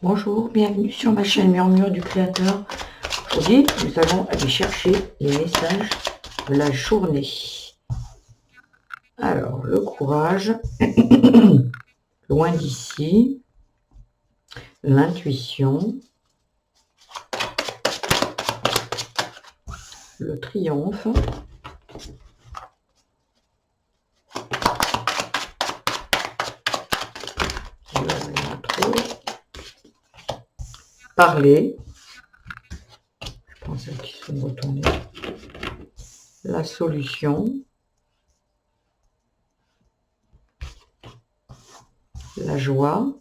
Bonjour, bienvenue sur ma chaîne Murmure du Créateur. Aujourd'hui, nous allons aller chercher les messages de la journée. Alors, le courage, loin d'ici, l'intuition, le triomphe, parler, je pense qu'ils sont retournés, la solution, la joie,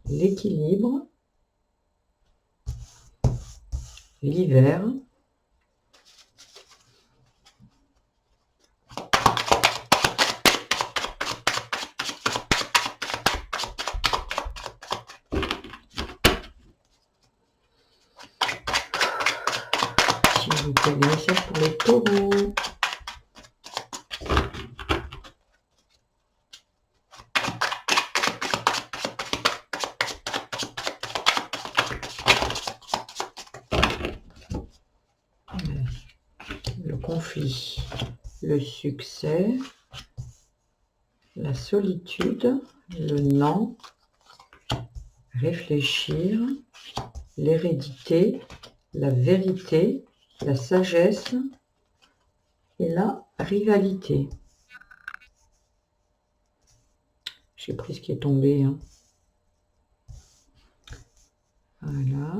l'équilibre, l'hiver, s'il vous plaît, des messages pour les taureaux. Le conflit, le succès, la solitude, le non, réfléchir, l'hérédité, la vérité, la sagesse et la rivalité. J'ai pris ce qui est tombé. Hein. Voilà,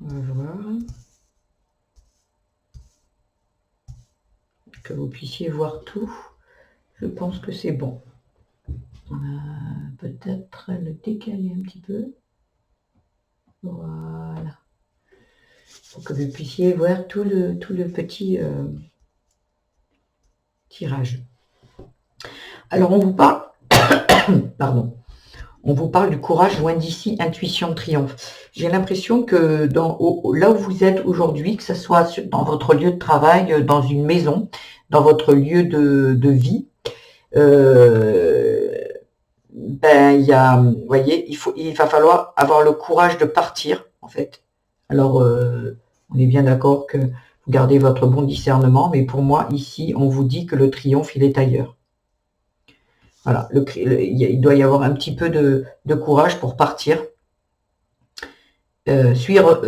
on va voir. Que vous puissiez voir tout. Je pense que c'est bon. Peut-être le décaler un petit peu. Voilà. Pour que vous puissiez voir tout le petit tirage. Alors on vous parle, pardon, on vous parle du courage loin d'ici, intuition, triomphe. J'ai l'impression que là où vous êtes aujourd'hui, que ce soit dans votre lieu de travail, dans une maison, dans votre lieu de vie, vous voyez, il va falloir avoir le courage de partir, en fait. Alors, on est bien d'accord que vous gardez votre bon discernement, mais pour moi, ici, on vous dit que le triomphe, il est ailleurs. Voilà, il doit y avoir un petit peu de courage pour partir. Suivre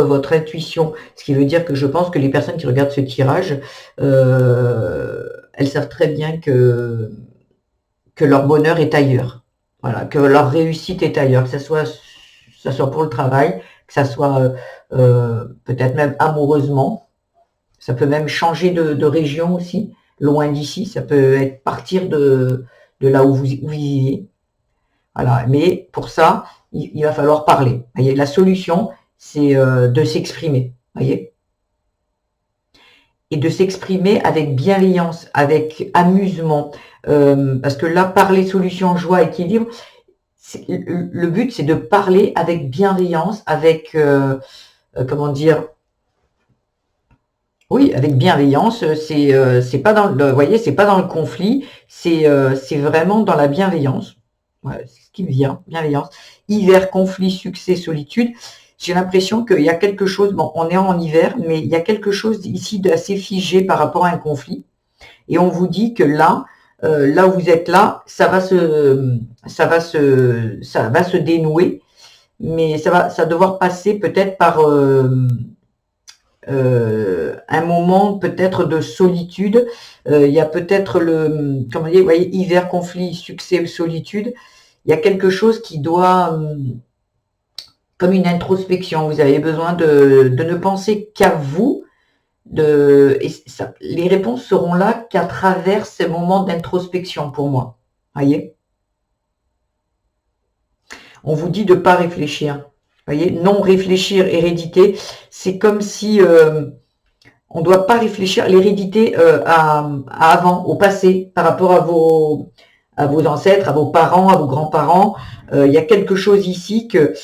votre intuition, ce qui veut dire que je pense que les personnes qui regardent ce tirage, elles savent très bien que leur bonheur est ailleurs. Voilà, que leur réussite est ailleurs, que ça soit pour le travail, que ça soit peut-être même amoureusement. Ça peut même changer de région aussi, loin d'ici. Ça peut être partir de là où vous vivez. Voilà, mais pour ça, il va falloir parler. Voyez, la solution, c'est de s'exprimer. Voyez, et de s'exprimer avec bienveillance, avec amusement. Parce que là, parler solution, joie, équilibre, le but, c'est de parler avec bienveillance, avec, comment dire, oui, avec bienveillance. C'est pas dans le, vous voyez, c'est pas dans le conflit, c'est vraiment dans la bienveillance. Voilà, c'est ce qui me vient, bienveillance. Hiver, conflit, succès, solitude. J'ai l'impression qu'il y a quelque chose, bon, on est en hiver, mais il y a quelque chose ici d'assez figé par rapport à un conflit. Et on vous dit que là où vous êtes là, ça va se dénouer, mais ça va devoir passer peut-être par un moment peut-être de solitude. Il y a peut-être comment dire, vous voyez, hiver, conflit, succès, solitude. Il y a quelque chose qui doit, comme une introspection. Vous avez besoin de ne penser qu'à vous. Les réponses seront là qu'à travers ces moments d'introspection pour moi. Voyez, on vous dit de ne pas réfléchir. Voyez, non réfléchir, hérédité, c'est comme si on ne doit pas réfléchir l'hérédité à avant, au passé, par rapport à vos ancêtres, à vos parents, à vos grands-parents. Il y a quelque chose ici que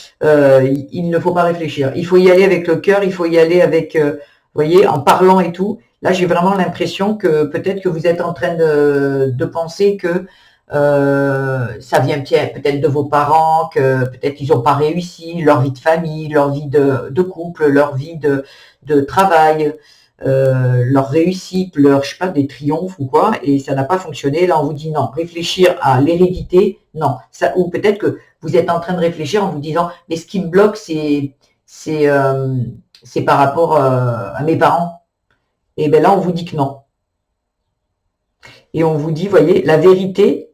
il ne faut pas réfléchir. Il faut y aller avec le cœur, il faut y aller avec voyez, en parlant et tout, là j'ai vraiment l'impression que peut-être que vous êtes en train de penser que ça vient peut-être de vos parents, que peut-être ils n'ont pas réussi, leur vie de famille, leur vie de couple, leur vie de travail, leur réussite, leur, je sais pas, des triomphes ou quoi, et ça n'a pas fonctionné. Là, on vous dit non. Réfléchir à l'hérédité, non. Ça, ou peut-être que vous êtes en train de réfléchir en vous disant, mais ce qui me bloque, c'est par rapport à mes parents. Et bien là, on vous dit que non. Et on vous dit, voyez, la vérité,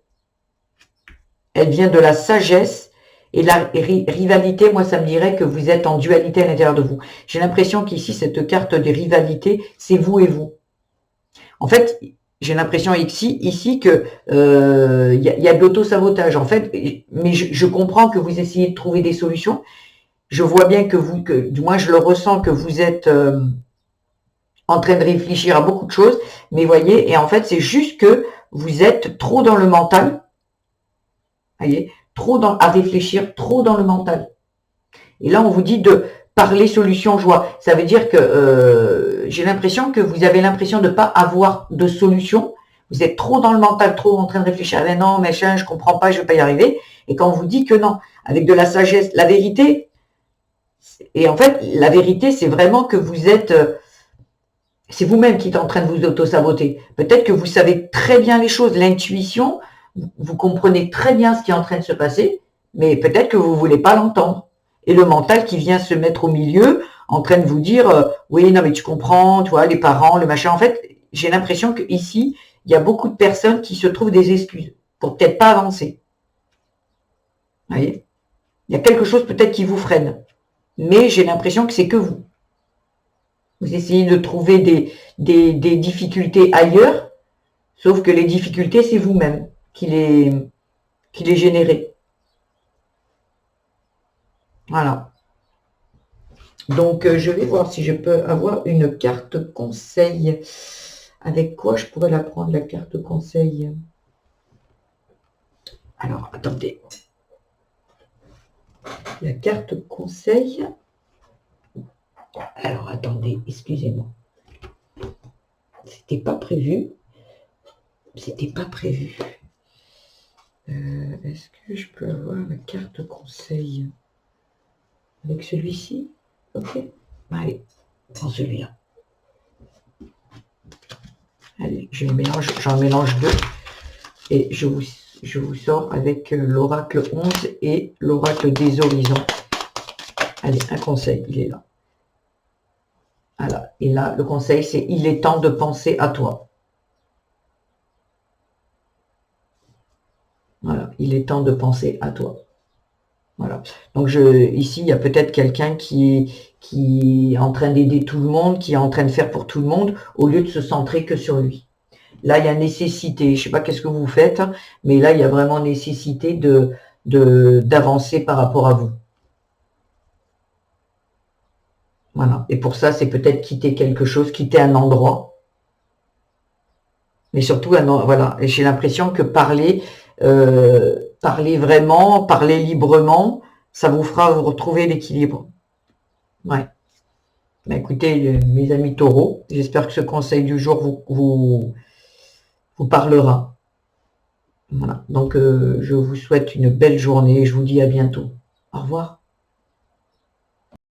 elle vient de la sagesse. Et la rivalité, moi, ça me dirait que vous êtes en dualité à l'intérieur de vous. J'ai l'impression qu'ici, cette carte de rivalité, c'est vous et vous. En fait, j'ai l'impression ici que y a de l'auto-sabotage. En fait, mais je comprends que vous essayez de trouver des solutions. Je vois bien du moins je le ressens, que vous êtes en train de réfléchir à beaucoup de choses. Mais voyez, et en fait, c'est juste que vous êtes trop dans le mental. Voyez, à réfléchir, trop dans le mental. Et là, on vous dit de parler solution joie. Ça veut dire que j'ai l'impression que vous avez l'impression de ne pas avoir de solution. Vous êtes trop dans le mental, trop en train de réfléchir. Ah, non, machin, je comprends pas, je vais pas y arriver. Et quand on vous dit que non, avec de la sagesse, la vérité, et en fait, la vérité, c'est vraiment que vous êtes, c'est vous-même qui êtes en train de vous auto-saboter. Peut-être que vous savez très bien les choses, l'intuition, vous comprenez très bien ce qui est en train de se passer, mais peut-être que vous voulez pas l'entendre. Et le mental qui vient se mettre au milieu, en train de vous dire, oui, non, mais tu comprends, tu vois, les parents, le machin. En fait, j'ai l'impression qu'ici, il y a beaucoup de personnes qui se trouvent des excuses pour peut-être pas avancer. Vous voyez, il y a quelque chose peut-être qui vous freine. Mais j'ai l'impression que c'est que vous. Vous essayez de trouver des difficultés ailleurs, sauf que les difficultés, c'est vous-même qui les générez. Voilà. Donc, je vais voir si je peux avoir une carte conseil. Avec quoi je pourrais la prendre, la carte conseil? Alors, attendez. La carte conseil. Alors, attendez, excusez-moi. C'était pas prévu. C'était pas prévu. Est-ce que je peux avoir la carte conseil avec celui-ci? Ok. Allez, prends celui-là. Allez, j'en mélange deux. Et je vous sors avec l'oracle 11 et l'oracle des horizons. Allez, un conseil, il est là. Voilà. Et là, le conseil, c'est il est temps de penser à toi. Voilà, il est temps de penser à toi. Voilà. Donc ici, il y a peut-être quelqu'un qui est en train d'aider tout le monde, qui est en train de faire pour tout le monde, au lieu de se centrer que sur lui. Là, il y a nécessité, je ne sais pas qu'est-ce que vous faites, mais là, il y a vraiment nécessité d'avancer par rapport à vous. Voilà. Et pour ça, c'est peut-être quitter quelque chose, quitter un endroit. Mais surtout, voilà. Et j'ai l'impression que parler vraiment, parler librement, ça vous fera retrouver l'équilibre. Ouais. Bah, écoutez, mes amis taureaux, j'espère que ce conseil du jour vous parlera. Voilà. Donc, je vous souhaite une belle journée et je vous dis à bientôt. Au revoir.